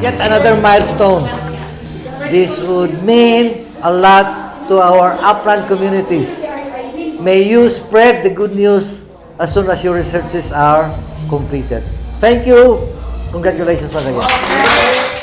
yet another milestone. This would mean a lot to our upland communities. May you spread the good news as soon as your researches are completed. Thank you. Congratulations once again.